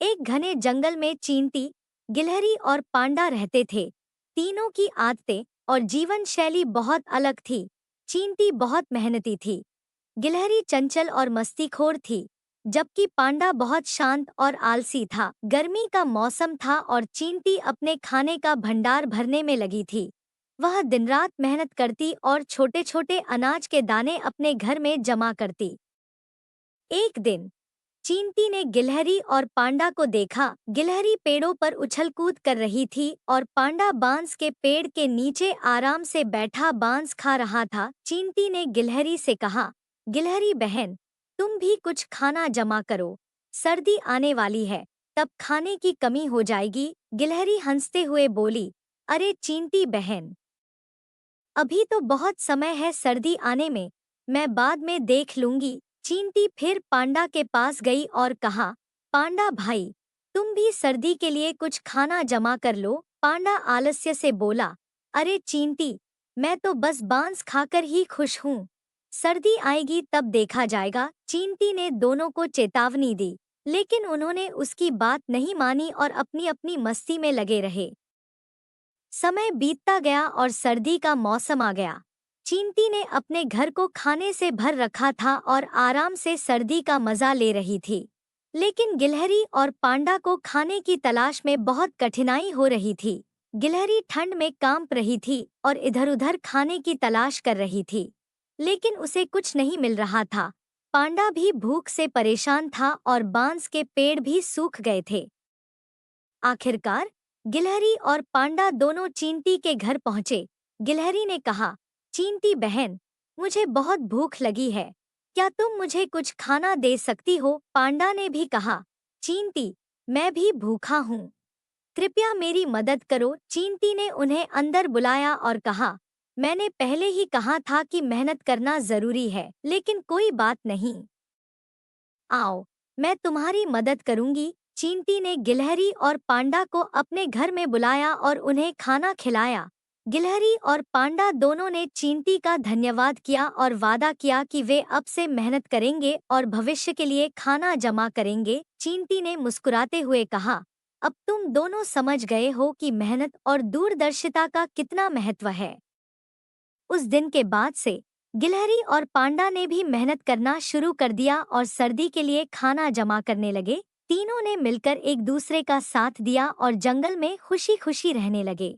एक घने जंगल में चींटी, गिलहरी और पांडा रहते थे। तीनों की आदतें और जीवन शैली बहुत अलग थी। चींटी बहुत मेहनती थी, गिलहरी चंचल और मस्तीखोर थी, जबकि पांडा बहुत शांत और आलसी था। गर्मी का मौसम था और चींटी अपने खाने का भंडार भरने में लगी थी। वह दिन रात मेहनत करती और छोटे छोटे अनाज के दाने अपने घर में जमा करती। एक दिन चींटी ने गिलहरी और पांडा को देखा। गिलहरी पेड़ों पर उछल कूद कर रही थी और पांडा बांस के पेड़ के नीचे आराम से बैठा बांस खा रहा था। चींटी ने गिलहरी से कहा, गिलहरी बहन, तुम भी कुछ खाना जमा करो, सर्दी आने वाली है, तब खाने की कमी हो जाएगी। गिलहरी हंसते हुए बोली, अरे चींटी बहन, अभी तो बहुत समय है सर्दी आने में, मैं बाद में देख लूंगी। चींटी फिर पांडा के पास गई और कहा, पांडा भाई, तुम भी सर्दी के लिए कुछ खाना जमा कर लो। पांडा आलस्य से बोला, अरे चींटी, मैं तो बस बांस खाकर ही खुश हूँ, सर्दी आएगी तब देखा जाएगा। चींटी ने दोनों को चेतावनी दी, लेकिन उन्होंने उसकी बात नहीं मानी और अपनी अपनी मस्ती में लगे रहे। समय बीतता गया और सर्दी का मौसम आ गया। चींटी ने अपने घर को खाने से भर रखा था और आराम से सर्दी का मजा ले रही थी। लेकिन गिलहरी और पांडा को खाने की तलाश में बहुत कठिनाई हो रही थी। गिलहरी ठंड में कांप रही थी और इधर-उधर खाने की तलाश कर रही थी, लेकिन उसे कुछ नहीं मिल रहा था। पांडा भी भूख से परेशान था और बांस के पेड़ भी सूख गए थे। आखिरकार गिलहरी और पांडा दोनों चींटी के घर पहुंचे। गिलहरी ने कहा, चींटी बहन, मुझे बहुत भूख लगी है, क्या तुम मुझे कुछ खाना दे सकती हो? पांडा ने भी कहा, चींटी, मैं भी भूखा हूँ, कृपया मेरी मदद करो। चींटी ने उन्हें अंदर बुलाया और कहा, मैंने पहले ही कहा था कि मेहनत करना जरूरी है, लेकिन कोई बात नहीं, आओ, मैं तुम्हारी मदद करूंगी। चींटी ने गिलहरी और पांडा को अपने घर में बुलाया और उन्हें खाना खिलाया। गिलहरी और पांडा दोनों ने चींटी का धन्यवाद किया और वादा किया कि वे अब से मेहनत करेंगे और भविष्य के लिए खाना जमा करेंगे। चींटी ने मुस्कुराते हुए कहा, अब तुम दोनों समझ गए हो कि मेहनत और दूरदर्शिता का कितना महत्व है। उस दिन के बाद से गिलहरी और पांडा ने भी मेहनत करना शुरू कर दिया और सर्दी के लिए खाना जमा करने लगे। तीनों ने मिलकर एक दूसरे का साथ दिया और जंगल में खुशी खुशी रहने लगे।